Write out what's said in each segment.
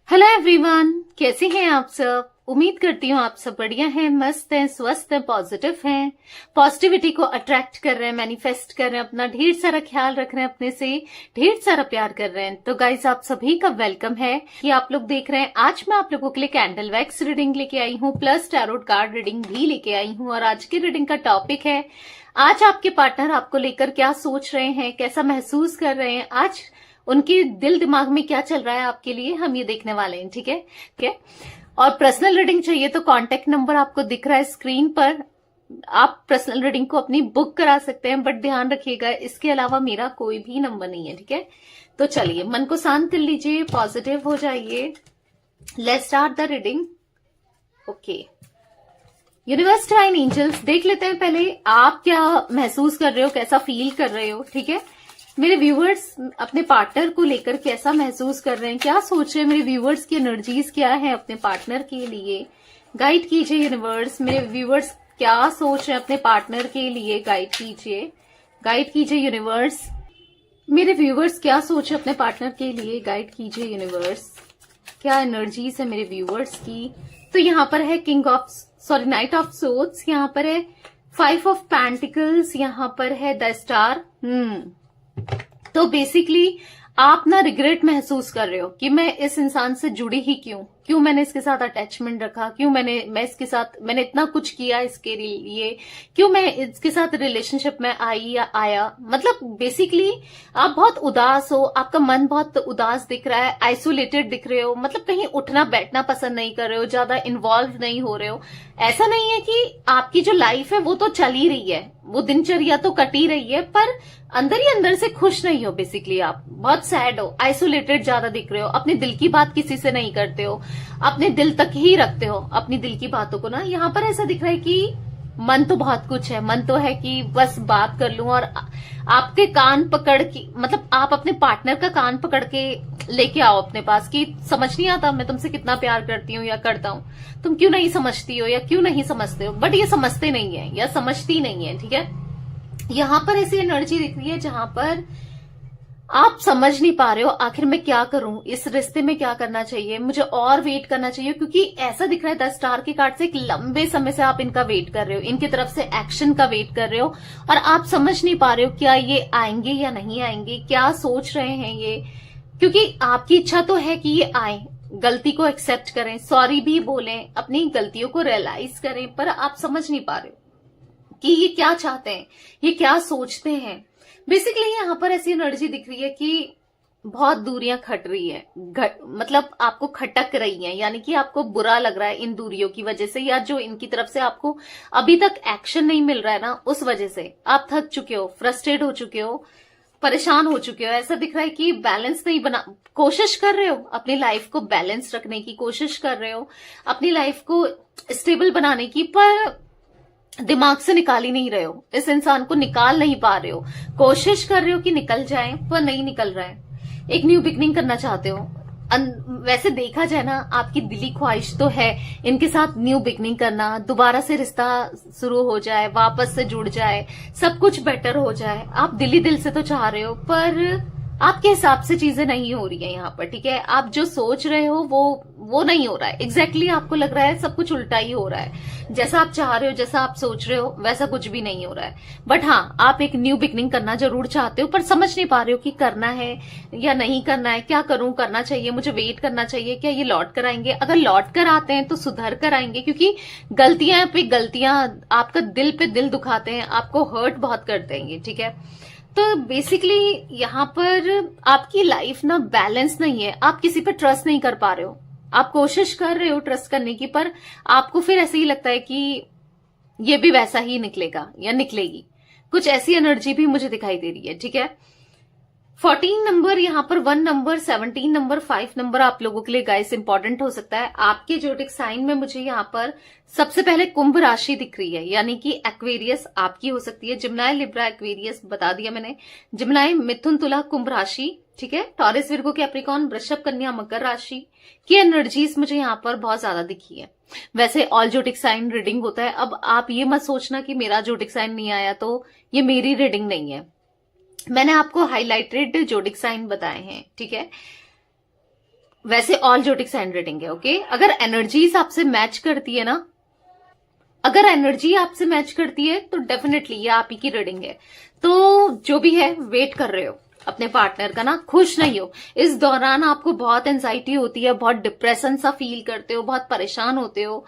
Hello everyone, कैसे हैं आप सब। उम्मीद करती हूँ आप सब बढ़िया हैं, मस्त हैं, स्वस्थ हैं, पॉजिटिव हैं, पॉजिटिविटी को अट्रैक्ट कर रहे हैं, मैनिफेस्ट कर रहे हैं, अपना ढेर सारा ख्याल रख रहे हैं, अपने से ढेर सारा प्यार कर रहे हैं। तो गाइस, आप सभी का वेलकम है कि आप लोग देख रहे हैं। आज मैं आप लोगों के लिए कैंडल वैक्स रीडिंग लेके आई हूँ, प्लस टैरोट कार्ड रीडिंग भी लेके आई हूँ। और आज की रीडिंग का टॉपिक है, आज आपके पार्टनर आपको लेकर क्या सोच रहे हैं, कैसा महसूस कर रहे हैं, आज उनके दिल दिमाग में क्या चल रहा है आपके लिए, हम ये देखने वाले हैं। ठीक है, ठीक है। और पर्सनल रीडिंग चाहिए तो कांटेक्ट नंबर आपको दिख रहा है स्क्रीन पर, आप पर्सनल रीडिंग को अपनी बुक करा सकते हैं। बट ध्यान रखिएगा, इसके अलावा मेरा कोई भी नंबर नहीं है। ठीक है, तो चलिए मन को शांत कर लीजिए, पॉजिटिव हो जाइए। Let's start the reading. Okay, universe, divine angels, देख लेते हैं पहले आप क्या महसूस कर रहे हो, कैसा फील कर रहे हो। ठीक है, मेरे व्यूवर्स अपने पार्टनर को लेकर कैसा महसूस कर रहे हैं, क्या सोच रहे हैं, मेरे व्यूवर्स की एनर्जीज क्या है अपने पार्टनर के लिए। गाइड कीजिए यूनिवर्स, मेरे व्यूवर्स क्या सोच रहे हैं अपने पार्टनर के लिए, गाइड कीजिए, गाइड कीजिए यूनिवर्स। मेरे व्यूवर्स क्या सोच रहे हैं अपने पार्टनर के लिए, गाइड कीजिए यूनिवर्स। क्या एनर्जीज है मेरे व्यूवर्स की। तो यहाँ पर है नाइट ऑफ सोर्ड्स, यहाँ पर है 5 ऑफ पेंटिकल्स, यहाँ पर है द स्टार। तो बेसिकली आप ना रिग्रेट महसूस कर रहे हो कि मैं इस इंसान से जुड़ी ही क्यों मैंने इसके साथ अटैचमेंट रखा, क्यों मैं इसके साथ मैंने इतना कुछ किया इसके लिए, क्यों मैं इसके साथ रिलेशनशिप में आया। मतलब बेसिकली आप बहुत उदास हो, आपका मन बहुत उदास दिख रहा है, आइसोलेटेड दिख रहे हो, मतलब कहीं उठना बैठना पसंद नहीं कर रहे हो, ज्यादा इन्वॉल्व नहीं हो रहे हो। ऐसा नहीं है कि आपकी जो लाइफ है वो तो चल ही रही है, वो दिनचर्या तो कट ही रही है, पर अंदर ही अंदर से खुश नहीं हो। बेसिकली आप बहुत सैड हो, आइसोलेटेड ज्यादा दिख रहे हो, अपने दिल की बात किसी से नहीं करते हो, अपने दिल तक ही रखते हो अपनी दिल की बातों को ना। यहाँ पर ऐसा दिख रहा है कि मन तो बहुत कुछ है, मन तो है कि बस बात कर लूं और आपके कान पकड़ के, मतलब आप अपने पार्टनर का कान पकड़ के लेके आओ अपने पास कि समझ नहीं आता मैं तुमसे कितना प्यार करती हूँ या करता हूँ, तुम क्यों नहीं समझती हो या क्यों नहीं समझते हो। बट ये समझते नहीं है या समझती नहीं है। ठीक है, यहाँ पर ऐसी एनर्जी दिख रही है जहां पर आप समझ नहीं पा रहे हो आखिर मैं क्या करूं, इस रिश्ते में क्या करना चाहिए, मुझे और वेट करना चाहिए। क्योंकि ऐसा दिख रहा है 10 स्टार के कार्ड से एक लंबे समय से आप इनका वेट कर रहे हो, इनकी तरफ से एक्शन का वेट कर रहे हो, और आप समझ नहीं पा रहे हो क्या ये आएंगे या नहीं आएंगे, क्या सोच रहे हैं ये। क्योंकि आपकी इच्छा तो है कि ये आए, गलती को एक्सेप्ट करें, सॉरी भी बोलें, अपनी गलतियों को रियलाइज करें, पर आप समझ नहीं पा रहे हो कि ये क्या चाहते हैं, ये क्या सोचते हैं। बेसिकली यहाँ पर ऐसी एनर्जी दिख रही है कि बहुत दूरियां खट रही है, मतलब आपको खटक रही हैं, यानी कि आपको बुरा लग रहा है इन दूरियों की वजह से, या जो इनकी तरफ से आपको अभी तक एक्शन नहीं मिल रहा है ना, उस वजह से आप थक चुके हो, फ्रस्ट्रेट हो चुके हो, परेशान हो चुके हो। ऐसा दिख रहा है कि बैलेंस नहीं बना, कोशिश कर रहे हो अपनी लाइफ को बैलेंस रखने की, कोशिश कर रहे हो अपनी लाइफ को स्टेबल बनाने की, पर दिमाग से निकाल ही नहीं रहे हो, इस इंसान को निकाल नहीं पा रहे हो। कोशिश कर रहे हो कि निकल जाए पर नहीं निकल रहा है। एक न्यू बिगनिंग करना चाहते हो, वैसे देखा जाए ना आपकी दिली ख्वाहिश तो है इनके साथ न्यू बिगनिंग करना, दोबारा से रिश्ता शुरू हो जाए, वापस से जुड़ जाए, सब कुछ बेटर हो जाए। आप दिली दिल से तो चाह रहे हो, पर आपके हिसाब से चीजें नहीं हो रही है यहाँ पर। ठीक है, आप जो सोच रहे हो वो नहीं हो रहा है। एग्जैक्टली आपको लग रहा है सब कुछ उल्टा ही हो रहा है, जैसा आप चाह रहे हो, जैसा आप सोच रहे हो वैसा कुछ भी नहीं हो रहा है। बट हाँ, आप एक न्यू बिगनिंग करना जरूर चाहते हो, पर समझ नहीं पा रहे हो कि करना है या नहीं करना है, क्या करूं, करना चाहिए, मुझे वेट करना चाहिए, क्या ये लौट कर आएंगे। अगर लौट कर आते हैं तो सुधर कर आएंगे, क्योंकि गलतियां पे गलतियां आपका दिल पे दिल दुखाते हैं, आपको हर्ट बहुत कर देंगे। ठीक है, तो बेसिकली यहाँ पर आपकी लाइफ ना बैलेंस नहीं है, आप किसी पे ट्रस्ट नहीं कर पा रहे हो, आप कोशिश कर रहे हो ट्रस्ट करने की, पर आपको फिर ऐसे ही लगता है कि ये भी वैसा ही निकलेगा या निकलेगी, कुछ ऐसी एनर्जी भी मुझे दिखाई दे रही है। ठीक है, 14 नंबर, यहाँ पर 1 नंबर, 17 नंबर, 5 नंबर आप लोगों के लिए गाइस इंपॉर्टेंट हो सकता है। आपके ज्योतिक साइन में मुझे यहाँ पर सबसे पहले कुंभ राशि दिख रही है, यानी कि एक्वेरियस आपकी हो सकती है। जिम्नाय, लिब्रा, एक्वेरियस बता दिया मैंने। जिम्नाय, मिथुन, तुला, कुंभ राशि। ठीक है, टॉरस, विर्गो, कैप्रिकॉर्न, वृषभ, कन्या, मकर राशि की एनर्जीज मुझे यहाँ पर बहुत ज्यादा दिखी है। वैसे ऑल ज्योतिक साइन रीडिंग होता है, अब आप ये मत सोचना कि मेरा ज्योतिक साइन नहीं आया तो ये मेरी रीडिंग नहीं है, मैंने आपको हाईलाइटेड जोडिक साइन बताए हैं। ठीक है, वैसे ऑल ज्योटिक्स हैंड रीडिंग है। ओके, अगर एनर्जीज आपसे मैच करती है ना, अगर एनर्जी आपसे मैच करती है तो डेफिनेटली ये आप ही की रीडिंग है। तो जो भी है, वेट कर रहे हो अपने पार्टनर का ना, खुश नहीं हो इस दौरान। आपको बहुत एंजाइटी होती है, बहुत डिप्रेशन सा फील करते हो, बहुत परेशान होते हो,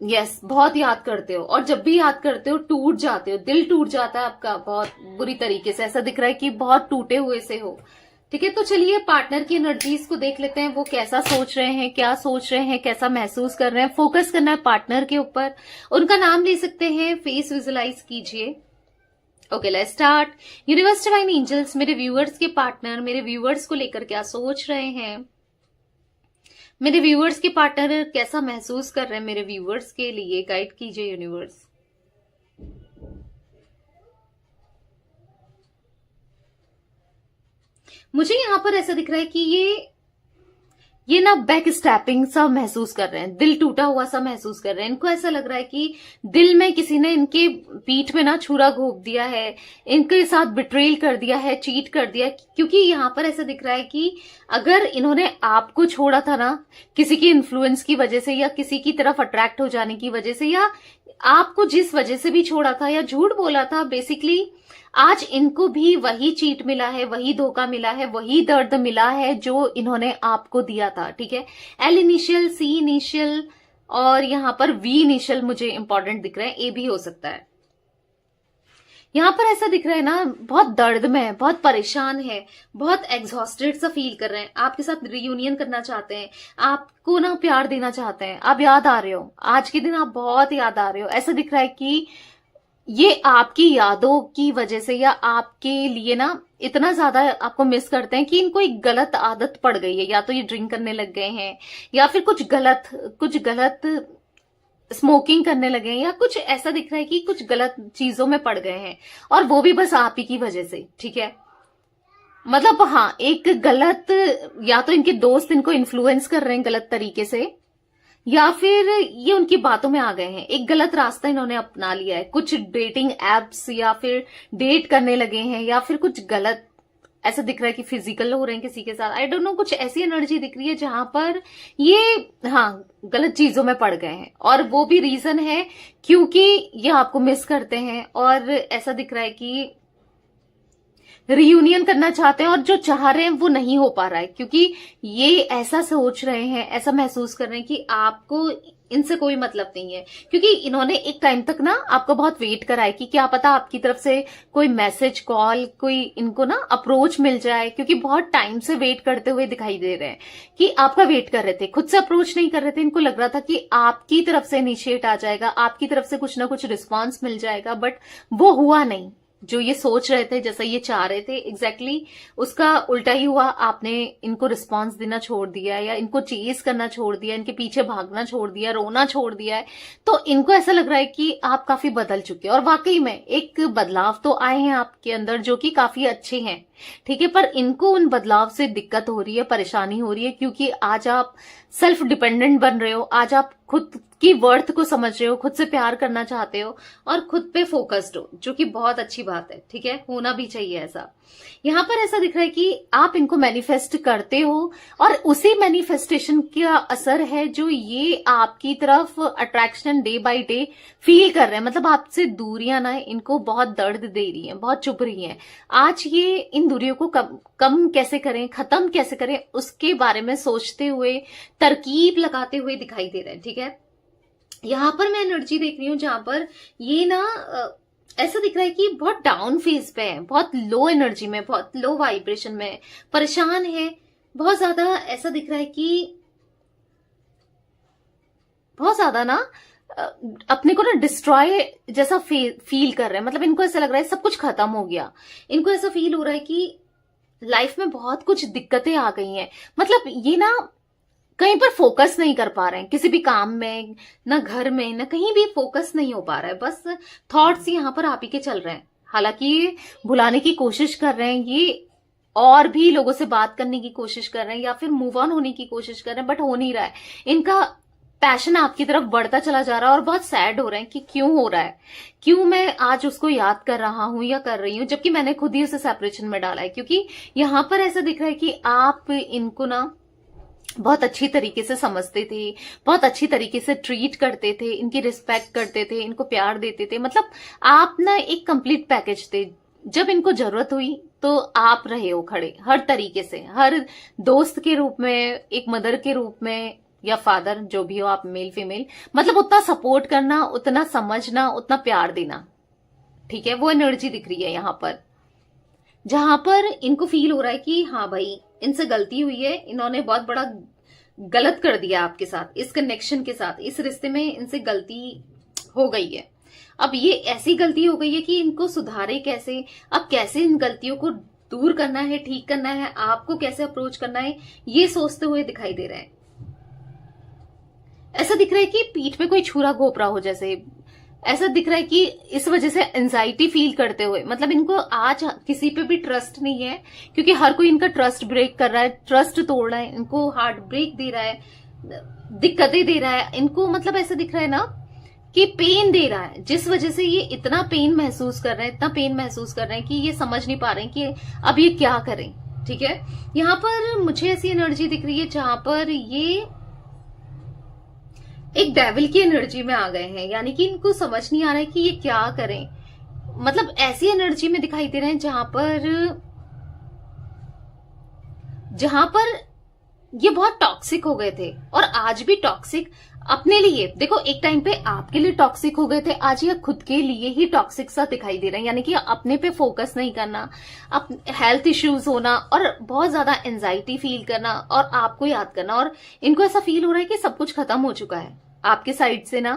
यस बहुत याद करते हो, और जब भी याद करते हो टूट जाते हो, दिल टूट जाता है आपका बहुत बुरी तरीके से। ऐसा दिख रहा है कि बहुत टूटे हुए से हो। ठीक है, तो चलिए पार्टनर की एनर्जीज को देख लेते हैं, वो कैसा सोच रहे हैं, क्या सोच रहे हैं, कैसा महसूस कर रहे हैं। फोकस करना है पार्टनर के ऊपर, उनका नाम ले सकते हैं, फेस विजुलाइज कीजिए। Okay, let's start. Universe divine angels, मेरे व्यूअर्स के पार्टनर मेरे व्यूअर्स को लेकर क्या सोच रहे हैं, मेरे व्यूअर्स के पार्टनर कैसा महसूस कर रहे हैं, मेरे व्यूअर्स के लिए गाइड कीजिए यूनिवर्स। मुझे यहां पर ऐसा दिख रहा है कि ये ना बैक स्टैपिंग सा महसूस कर रहे हैं, दिल टूटा हुआ सा महसूस कर रहे हैं। इनको ऐसा लग रहा है कि दिल में किसी ने इनके पीठ में ना छुरा घोंप दिया है, इनके साथ बिट्रेल कर दिया है, चीट कर दिया है। क्योंकि यहां पर ऐसा दिख रहा है कि अगर इन्होंने आपको छोड़ा था ना, किसी की इन्फ्लुएंस की वजह से या किसी की तरफ अट्रैक्ट हो जाने की वजह से, या आपको जिस वजह से भी छोड़ा था या झूठ बोला था, बेसिकली आज इनको भी वही चीट मिला है, वही धोखा मिला है, वही दर्द मिला है जो इन्होंने आपको दिया था। ठीक है, एल इनिशियल, सी इनिशियल और यहां पर वी इनिशियल मुझे इंपॉर्टेंट दिख रहे हैं, ए भी हो सकता है। यहां पर ऐसा दिख रहा है ना, बहुत दर्द में है, बहुत परेशान है, बहुत एग्जॉस्टेड सा फील कर रहे हैं, आपके साथ रियूनियन करना चाहते हैं, आपको ना प्यार देना चाहते हैं, आप याद आ रहे हो, आज के दिन आप बहुत याद आ रहे हो। ऐसा दिख रहा है कि ये आपकी यादों की वजह से या आपके लिए ना इतना ज्यादा आपको मिस करते हैं कि इनको एक गलत आदत पड़ गई है, या तो ये ड्रिंक करने लग गए हैं, या फिर कुछ गलत स्मोकिंग करने लगे हैं, या कुछ ऐसा दिख रहा है कि कुछ गलत चीजों में पड़ गए हैं, और वो भी बस आप ही की वजह से। ठीक है, मतलब हाँ, एक गलत, या तो इनके दोस्त इनको इन्फ्लुएंस कर रहे हैं गलत तरीके से, या फिर ये उनकी बातों में आ गए हैं, एक गलत रास्ता इन्होंने अपना लिया है, कुछ डेटिंग एप्स या फिर डेट करने लगे हैं, या फिर कुछ गलत ऐसा दिख रहा है कि फिजिकल हो रहे हैं किसी के साथ, आई डोंट नो, कुछ ऐसी एनर्जी दिख रही है जहां पर ये हाँ गलत चीजों में पड़ गए हैं, और वो भी रीजन है क्योंकि ये आपको मिस करते हैं, और ऐसा दिख रहा है कि रियूनियन करना चाहते हैं, और जो चाह रहे हैं वो नहीं हो पा रहा है, क्योंकि ये ऐसा सोच रहे हैं, ऐसा महसूस कर रहे हैं कि आपको इनसे कोई मतलब नहीं है, क्योंकि इन्होंने एक टाइम तक ना आपको बहुत वेट करा है कि क्या पता आपकी तरफ से कोई मैसेज, कॉल, कोई इनको ना अप्रोच मिल जाए, क्योंकि बहुत टाइम से वेट करते हुए दिखाई दे रहे हैं कि आपका वेट कर रहे थे, खुद से अप्रोच नहीं कर रहे थे। इनको लग रहा था कि आपकी तरफ से इनिशिएट आ जाएगा, आपकी तरफ से कुछ ना कुछ रिस्पॉन्स मिल जाएगा, बट वो हुआ नहीं। जो ये सोच रहे थे, जैसा ये चाह रहे थे, एग्जैक्टली उसका उल्टा ही हुआ। आपने इनको रिस्पांस देना छोड़ दिया, या इनको चेस करना छोड़ दिया, इनके पीछे भागना छोड़ दिया, रोना छोड़ दिया है। तो इनको ऐसा लग रहा है कि आप काफी बदल चुके हैं, और वाकई में एक बदलाव तो आए हैं आपके अंदर जो कि काफी अच्छे हैं। ठीक है, पर इनको उन बदलाव से दिक्कत हो रही है, परेशानी हो रही है, क्योंकि आज आप सेल्फ डिपेंडेंट बन रहे हो, आज आप खुद की वर्थ को समझ रहे हो, खुद से प्यार करना चाहते हो, और खुद पे फोकस्ड हो, जो कि बहुत अच्छी बात है। ठीक है, होना भी चाहिए ऐसा। यहां पर ऐसा दिख रहा है कि आप इनको मैनिफेस्ट करते हो, और उसी मैनिफेस्टेशन का असर है जो ये आपकी तरफ attraction day by day feel कर रहे हैं। मतलब आपसे दूरियां ना इनको बहुत दर्द दे रही हैं, बहुत चुभ रही हैं। आज ये इन दूरियों को कम कैसे करें, खत्म कैसे करें, उसके बारे में सोचते हुए, तरकीब लगाते हुए दिखाई दे रहे हैं। ठीक है, यहां पर मैं एनर्जी देख रही हूं जहां पर ये ना ऐसा दिख रहा है कि बहुत डाउन फेज पे है, बहुत लो एनर्जी में, बहुत लो वाइब्रेशन में, परेशान है बहुत ज्यादा। ऐसा दिख रहा है कि बहुत ज्यादा ना अपने को ना डिस्ट्रॉय जैसा फील कर रहे हैं। मतलब इनको ऐसा लग रहा है सब कुछ खत्म हो गया, इनको ऐसा फील हो रहा है कि लाइफ में बहुत कुछ दिक्कतें आ गई हैं। मतलब ये ना कहीं पर फोकस नहीं कर पा रहे हैं, किसी भी काम में, ना घर में, ना कहीं भी फोकस नहीं हो पा रहा है। बस थॉट्स यहाँ पर आप ही के चल रहे हैं। हालांकि ये भुलाने की कोशिश कर रहे हैं, ये और भी लोगों से बात करने की कोशिश कर रहे हैं, या फिर मूव ऑन होने की कोशिश कर रहे हैं, बट हो नहीं रहा है। इनका पैशन आपकी तरफ बढ़ता चला जा रहा है, और बहुत सैड हो रहे हैं कि क्यों हो रहा है, क्यों मैं आज उसको याद कर रहा हूं या कर रही हूं, जबकि मैंने खुद ही उसे सेपरेशन में डाला है। क्योंकि यहां पर ऐसा दिख रहा है कि आप इनको ना बहुत अच्छी तरीके से समझते थे, बहुत अच्छी तरीके से ट्रीट करते थे, इनकी रिस्पेक्ट करते थे, इनको प्यार देते थे। मतलब आप ना एक कंप्लीट पैकेज थे। जब इनको जरूरत हुई तो आप रहे हो खड़े हर तरीके से, हर दोस्त के रूप में, एक मदर के रूप में, या फादर, जो भी हो आप, मेल फीमेल, मतलब उतना सपोर्ट करना, उतना समझना, उतना प्यार देना। ठीक है, वो एनर्जी दिख रही है यहां पर, जहां पर इनको फील हो रहा है कि हाँ भाई इनसे गलती हुई है, इन्होंने बहुत बड़ा गलत कर दिया आपके साथ, इस कनेक्शन के साथ, इस रिश्ते में इनसे गलती हो गई है। अब ये ऐसी गलती हो गई है कि इनको सुधारे कैसे, अब कैसे इन गलतियों को दूर करना है, ठीक करना है, आपको कैसे अप्रोच करना है, ये सोचते हुए दिखाई दे रहा है। ऐसा दिख रहा है कि पीठ पे कोई छुरा घोप रहा हो जैसे, ऐसा दिख रहा है कि इस वजह से एंजाइटी फील करते हुए, मतलब इनको आज किसी पे भी ट्रस्ट नहीं है, क्योंकि हर कोई इनका ट्रस्ट ब्रेक कर रहा है, ट्रस्ट तोड़ रहा है, इनको हार्ट ब्रेक दे रहा है, दिक्कतें दे रहा है इनको। मतलब ऐसा दिख रहा है ना कि पेन दे रहा है, जिस वजह से ये इतना पेन महसूस कर रहे हैं, इतना पेन महसूस कर रहे हैं कि ये समझ नहीं पा रहे हैं कि अब ये क्या करें। ठीक है, यहां पर मुझे ऐसी एनर्जी दिख रही है जहां पर ये एक डेविल की एनर्जी में आ गए हैं, यानी कि इनको समझ नहीं आ रहा है कि ये क्या करें। मतलब ऐसी एनर्जी में दिखाई दे रहे हैं जहां पर ये बहुत टॉक्सिक हो गए थे, और आज भी टॉक्सिक अपने लिए। देखो, एक टाइम पे आपके लिए टॉक्सिक हो गए थे, आज ये खुद के लिए ही टॉक्सिक सा दिखाई दे रहे हैं, यानी कि अपने पे फोकस नहीं करना, हेल्थ इश्यूज होना, और बहुत ज्यादा एंजाइटी फील करना, और आपको याद करना। और इनको ऐसा फील हो रहा है कि सब कुछ खत्म हो चुका है आपके साइड से ना,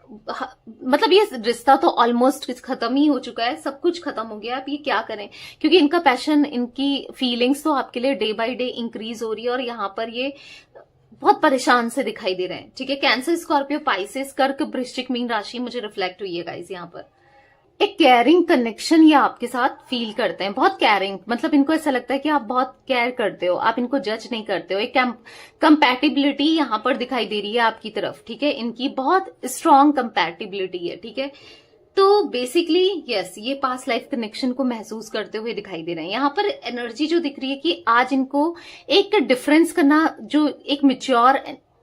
मतलब ये रिश्ता तो ऑलमोस्ट खत्म ही हो चुका है, सब कुछ खत्म हो गया। अब ये क्या करें, क्योंकि इनका पैशन, इनकी फीलिंग्स तो आपके लिए डे बाय डे इंक्रीज हो रही है, और यहां पर ये बहुत परेशान से दिखाई दे रहे हैं। ठीक है, कैंसर, स्कॉर्पियो, पाइसेस, कर्क, वृश्चिक, मीन राशि मुझे रिफ्लेक्ट हुई है गाइस। यहाँ पर एक केयरिंग कनेक्शन ये आपके साथ फील करते हैं, बहुत केयरिंग, मतलब इनको ऐसा लगता है कि आप बहुत केयर करते हो, आप इनको जज नहीं करते हो। एक कंपैटिबिलिटी यहां पर दिखाई दे रही है आपकी तरफ। ठीक है, इनकी बहुत स्ट्रांग कंपैटिबिलिटी है। ठीक है, तो बेसिकली यस, ये पास्ट लाइफ कनेक्शन को महसूस करते हुए दिखाई दे रहे हैं। यहां पर एनर्जी जो दिख रही है कि आज इनको एक डिफरेंस करना, जो एक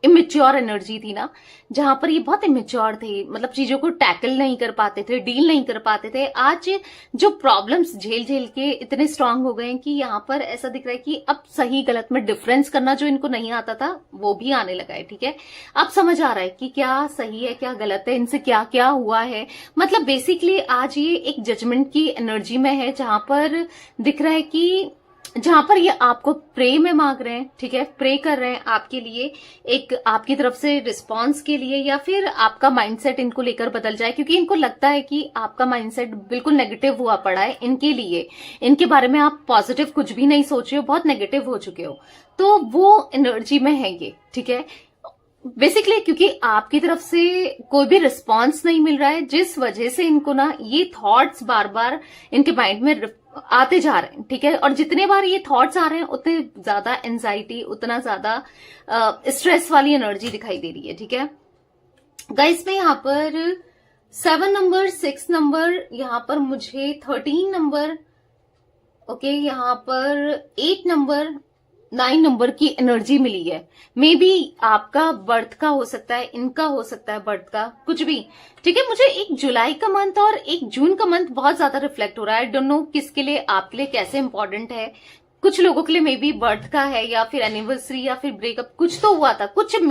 इमेच्योर एनर्जी थी ना, जहां पर ये बहुत इमेच्योर थे, मतलब चीजों को टैकल नहीं कर पाते थे, डील नहीं कर पाते थे, आज जो प्रॉब्लम्स झेल झेल के इतने स्ट्रांग हो गए हैं कि यहाँ पर ऐसा दिख रहा है कि अब सही गलत में डिफरेंस करना जो इनको नहीं आता था वो भी आने लगा है। ठीक है, अब समझ आ रहा है कि क्या सही है क्या गलत है, इनसे क्या क्या हुआ है। मतलब बेसिकली आज ये एक जजमेंट की एनर्जी में है, जहां पर दिख रहा है कि जहां पर ये आपको प्रे में मांग रहे हैं। ठीक है, प्रे कर रहे हैं आपके लिए, एक आपकी तरफ से रिस्पांस के लिए, या फिर आपका माइंडसेट इनको लेकर बदल जाए, क्योंकि इनको लगता है कि आपका माइंडसेट बिल्कुल नेगेटिव हुआ पड़ा है इनके लिए, इनके बारे में आप पॉजिटिव कुछ भी नहीं सोच रहे हो, बहुत नेगेटिव हो चुके हो, तो वो एनर्जी में है ये। ठीक है, बेसिकली क्योंकि आपकी तरफ से कोई भी रिस्पांस नहीं मिल रहा है, जिस वजह से इनको ना ये थॉट्स बार बार इनके माइंड में आते जा रहे हैं। ठीक है, और जितने बार ये थॉट्स आ रहे हैं उतने ज्यादा एंजाइटी, उतना ज्यादा स्ट्रेस वाली एनर्जी दिखाई दे रही है। ठीक है गाइस, में यहाँ पर 7 नंबर, 6 नंबर, यहाँ पर मुझे 13 नंबर, ओके, यहाँ पर 8 नंबर, 9 नंबर की एनर्जी मिली है। मे बी आपका बर्थ का हो सकता है, इनका हो सकता है बर्थ का, कुछ भी। ठीक है, मुझे 1 जुलाई का मंथ और 1 जून का मंथ बहुत ज्यादा रिफ्लेक्ट हो रहा है। आई डोंट नो किसके लिए, आपके लिए कैसे इंपॉर्टेंट है। कुछ लोगों के लिए मे बी बर्थ का है, या फिर एनिवर्सरी, या फिर ब्रेकअप, कुछ तो हुआ था, कुछ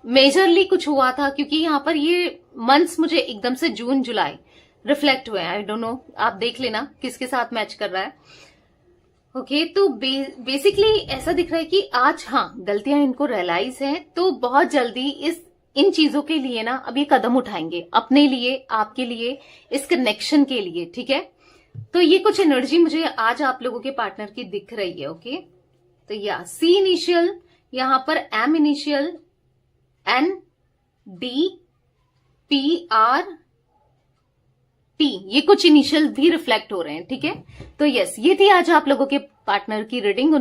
मेजरली कुछ हुआ था, क्योंकि यहाँ पर ये मंथ्स मुझे एकदम से जून जुलाई रिफ्लेक्ट हुए हैं। आई डोंट नो, आप देख लेना किसके साथ मैच कर रहा है। ओके, तो बेसिकली ऐसा दिख रहा है कि आज हाँ गलतियां इनको रियलाइज हैं, तो बहुत जल्दी इन चीजों के लिए ना अब ये कदम उठाएंगे, अपने लिए, आपके लिए, इस कनेक्शन के लिए। ठीक है, तो ये कुछ एनर्जी मुझे आज आप लोगों के पार्टनर की दिख रही है। ओके, तो या सी इनिशियल, यहां पर M initial, N, D, P, R, T, ये कुछ इनिशियल भी रिफ्लेक्ट हो रहे हैं। ठीक है, तो यस, ये थी आज आप लोगों के पार्टनर की रीडिंग।